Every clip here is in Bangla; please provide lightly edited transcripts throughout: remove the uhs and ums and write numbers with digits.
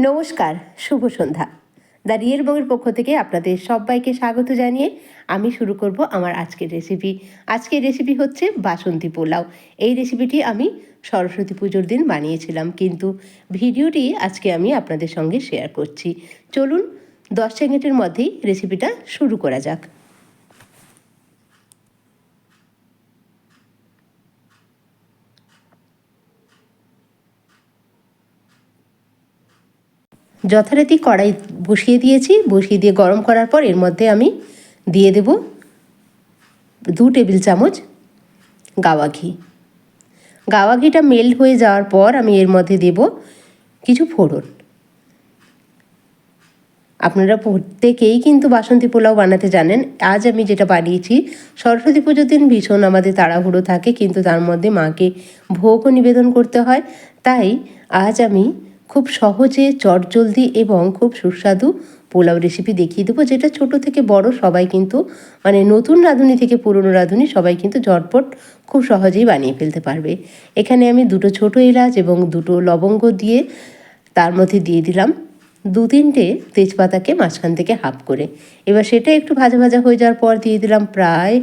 নমস্কার, শুভ সন্ধ্যা। দ্য রিয়েল বউয়ের পক্ষ থেকে আপনাদের সবাইকে স্বাগত জানিয়ে আমি শুরু করব আমার আজকের রেসিপি। আজকের রেসিপি হচ্ছে বাসন্তী পোলাও। এই রেসিপিটি আমি সরস্বতী পুজোর দিন বানিয়েছিলাম, কিন্তু ভিডিওটি আজকে আমি আপনাদের সঙ্গে শেয়ার করছি। চলুন 10 সেকেন্ডের মধ্যেই রেসিপিটা শুরু করা যাক। যথারীতি কড়াই বসিয়ে দিয়েছি, বসিয়ে দিয়ে গরম করার পর এর মধ্যে আমি দিয়ে দেব 2 টেবিল চামচ গাওয়া ঘি। গাওয়া ঘিটা মেল্ট হয়ে যাওয়ার পর আমি এর মধ্যে দেব কিছু ফোড়ন। আপনারা প্রত্যেকেই কিন্তু বাসন্তী পোলাও বানাতে জানেন। আজ আমি যেটা বানিয়েছি, সরস্বতী পুজোর দিন ভীষণ আমাদের তাড়াহুড়ো থাকে, কিন্তু তার মধ্যে মাকে ভোগও নিবেদন করতে হয়। তাই আজ আমি খুব সহজে, চটজলদি এবং খুব সুস্বাদু পোলাও রেসিপি দেখিয়ে দেবো, যেটা ছোট থেকে বড় সবাই কিন্তু, মানে নতুন রাঁধুনি থেকে পুরনো রাঁধুনি সবাই কিন্তু ঝটপট খুব সহজেই বানিয়ে ফেলতে পারবে। এখানে আমি 2টো ছোটো এলাচ এবং 2টো লবঙ্গ দিয়ে তার মধ্যে দিয়ে দিলাম 2-3টে তেজপাতাকে মাঝখান থেকে হাফ করে। এবার সেটা একটু ভাজা ভাজা হয়ে যাওয়ার পর দিয়ে দিলাম প্রায়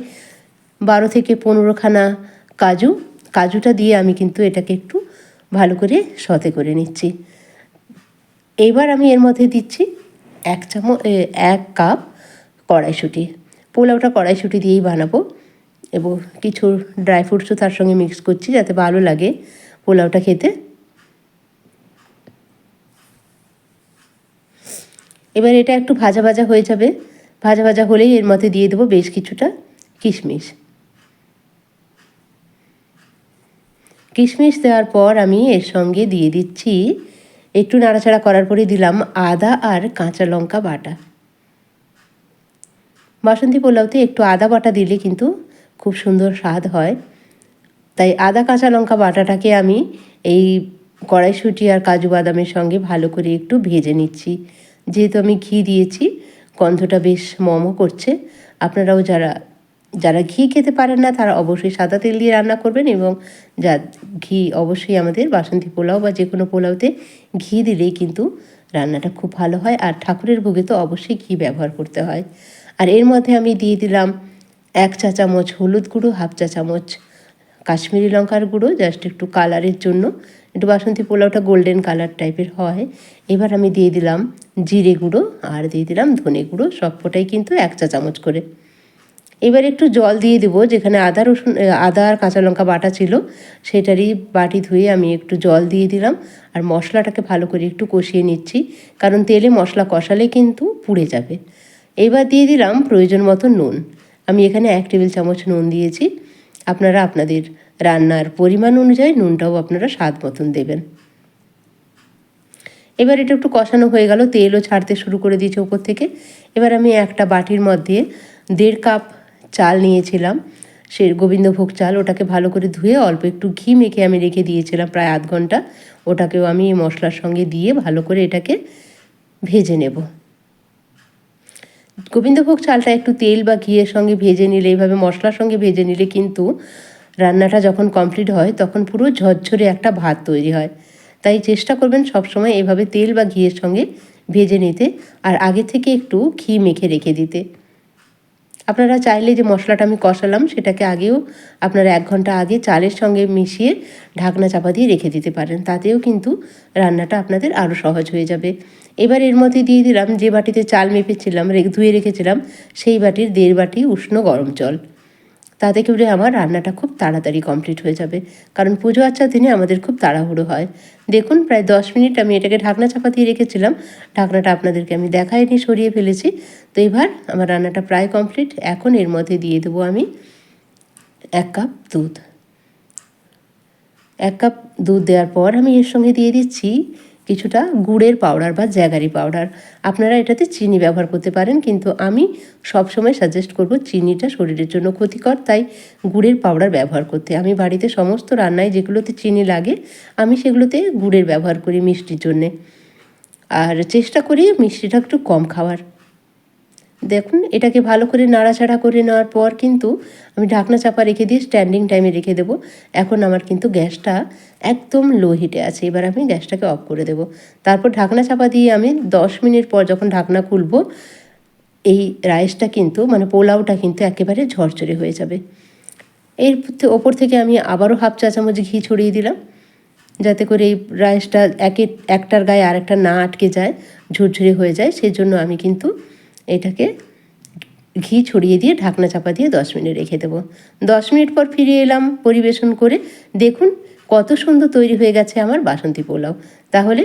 12 থেকে 15খানা কাজু। কাজুটা দিয়ে আমি কিন্তু এটাকে একটু ভালো করে সতে করে নিচ্ছি। এবার আমি এর মধ্যে দিচ্ছি 1 কাপ কড়াইশুঁটি। পোলাওটা কড়াইশুঁটি দিয়েই বানাবো এবং কিছু ড্রাই ফ্রুটসও তার সঙ্গে মিক্স করছি যাতে ভালো লাগে পোলাওটা খেতে। এবার এটা একটু ভাজা ভাজা হয়ে যাবে। ভাজা ভাজা হলেই এর মধ্যে দিয়ে দেবো বেশ কিছুটা কিশমিশ। কিশমিশ দেওয়ার পর আমি এর সঙ্গে দিয়ে দিচ্ছি, একটু নাড়াচাড়া করার পরে দিলাম আদা আর কাঁচা লঙ্কা বাটা। বাসন্তী পোলাওতে একটু আদা বাটা দিলে কিন্তু খুব সুন্দর স্বাদ হয়। তাই আদা কাঁচা লঙ্কা বাটাটাকে আমি এই কড়াইশুঁটি আর কাজু বাদামের সঙ্গে ভালো করে একটু ভেজে নিচ্ছি। যেহেতু আমি ঘি দিয়েছি, গন্ধটা বেশ মমো করছে। আপনারাও যারা ঘি খেতে পারেন না তারা অবশ্যই সাদা তেল দিয়ে রান্না করবেন, এবং ঘি অবশ্যই আমাদের বাসন্তী পোলাও বা যে কোনো পোলাওতে ঘি দিলেই কিন্তু রান্নাটা খুব ভালো হয়। আর ঠাকুরের ভোগে তো অবশ্যই ঘি ব্যবহার করতে হয়। আর এর মধ্যে আমি দিয়ে দিলাম 1 চা চামচ হলুদ গুঁড়ো, 1/2 চা চামচ কাশ্মীরি লঙ্কার গুঁড়ো, জাস্ট একটু কালারের জন্য, একটু বাসন্তী পোলাওটা গোল্ডেন কালার টাইপের হয়। এবার আমি দিয়ে দিলাম জিরে গুঁড়ো আর দিয়ে দিলাম ধনে গুঁড়ো, সবকটাই কিন্তু 1 চা চামচ করে। এবার একটু জল দিয়ে দেবো। যেখানে আদা আর কাঁচা লঙ্কা বাটা ছিল সেটারই বাটি ধুয়ে আমি একটু জল দিয়ে দিলাম। আর মশলাটাকে ভালো করে একটু কষিয়ে নিচ্ছি, কারণ তেলে মশলা কষালে কিন্তু পুড়ে যাবে। এবার দিয়ে দিলাম প্রয়োজন মতো নুন। আমি এখানে 1 টেবিল চামচ নুন দিয়েছি। আপনারা আপনাদের রান্নার পরিমাণ অনুযায়ী নুনটাও আপনারা স্বাদ মতন দেবেন। এবার এটা একটু কষানো হয়ে গেল, তেলও ছাড়তে শুরু করে দিয়েছে উপর থেকে। এবার আমি একটা বাটির মধ্যে 1.5 কাপ চাল নিয়েছিলাম, সে গোবিন্দভোগ চাল। ওটাকে ভালো করে ধুয়ে অল্প একটু ঘি মেখে আমি রেখে দিয়েছিলাম প্রায় আধ ঘন্টা। ওটাকেও আমি মশলার সঙ্গে দিয়ে ভালো করে এটাকে ভেজে নেব। গোবিন্দভোগ চালটা একটু তেল বা ঘিয়ের সঙ্গে ভেজে নিলে, এইভাবে মশলার সঙ্গে ভেজে নিলে কিন্তু রান্নাটা যখন কমপ্লিট হয় তখন পুরো ঝরঝরে একটা ভাত তৈরি হয়। তাই চেষ্টা করবেন সবসময় এভাবে তেল বা ঘিয়ের সঙ্গে ভেজে নিতে, আর আগে থেকে একটু ঘি মেখে রেখে দিতে। আপনারা চাইলে যে মশলাটা আমি কষালাম সেটাকে আগেও আপনারা 1 ঘন্টা আগে চালের সঙ্গে মিশিয়ে ঢাকনা চাপা দিয়ে রেখে দিতে পারেন, তাতেও কিন্তু রান্নাটা আপনাদের আরও সহজ হয়ে যাবে। এবার এর মধ্যে দিয়ে দিলাম যে বাটিতে চাল মেপেছিলাম, ধুয়ে রেখেছিলাম, সেই বাটির 1.5 বাটি উষ্ণ গরম জল। তাতে করে আমার রান্নাটা খুব তাড়াতাড়ি কমপ্লিট হয়ে যাবে, কারণ পুজো আচ্চার দিনে আমাদের খুব তাড়াহুড়ো হয়। দেখুন প্রায় 10 মিনিট আমি এটাকে ঢাকনা চাপা দিয়ে রেখেছিলাম। ঢাকনাটা আপনাদেরকে আমি দেখাইনি, সরিয়ে ফেলেছি। তো এবার আমার রান্নাটা প্রায় কমপ্লিট। এখন এর মধ্যে দিয়ে দেবো আমি 1 কাপ দুধ। 1 কাপ দুধ দেওয়ার পর আমি এর সঙ্গে দিয়ে দিচ্ছি কিছুটা গুড়ের পাউডার বা জ্যাগারি পাউডার। আপনারা এটাতে চিনি ব্যবহার করতে পারেন, কিন্তু আমি সবসময় সাজেস্ট করব চিনিটা শরীরের জন্য ক্ষতিকর, তাই গুড়ের পাউডার ব্যবহার করতে। আমি বাড়িতে সমস্ত রান্নায় যেগুলোতে চিনি লাগে আমি সেগুলোতে গুড়ের ব্যবহার করি মিষ্টির জন্যে, আর চেষ্টা করি মিষ্টিটা একটু কম খাওয়ার। দেখুন এটাকে ভালো করে নাড়াচাড়া করে নেওয়ার পর কিন্তু আমি ঢাকনা চাপা রেখে দিয়ে স্ট্যান্ডিং টাইমে রেখে দেবো। এখন আমার কিন্তু গ্যাসটা একদম লো হিটে আছে। এবার আমি গ্যাসটাকে অফ করে দেব। তারপর ঢাকনা চাপা দিয়ে আমি 10 মিনিট পর যখন ঢাকনা খুলব, এই রাইসটা কিন্তু মানে পোলাওটা কিন্তু একেবারে ঝরঝরে হয়ে যাবে। এর ওপর থেকে আমি আবারও হাফ চা চামচ ঘি ছড়িয়ে দিলাম, যাতে করে এই রাইসটা একটার গায়ে আরেকটা না আটকে যায়, ঝুরঝুরে হয়ে যায়। সেই জন্য আমি কিন্তু এটাকে ঘি ছড়িয়ে দিয়ে ঢাকনা চাপা দিয়ে 10 মিনিট রেখে দেবো। 10 মিনিট পর ফিরে এলাম পরিবেশন করে। দেখুন কত সুন্দর তৈরি হয়ে গেছে আমার বাসন্তী পোলাও। তাহলে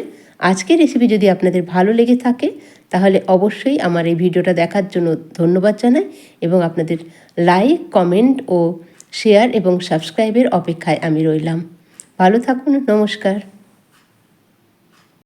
আজকের রেসিপি যদি আপনাদের ভালো লেগে থাকে তাহলে অবশ্যই আমার এই ভিডিওটা দেখার জন্য ধন্যবাদ জানাই, এবং আপনাদের লাইক, কমেন্ট ও শেয়ার এবং সাবস্ক্রাইবের অপেক্ষায় আমি রইলাম। ভালো থাকুন। নমস্কার।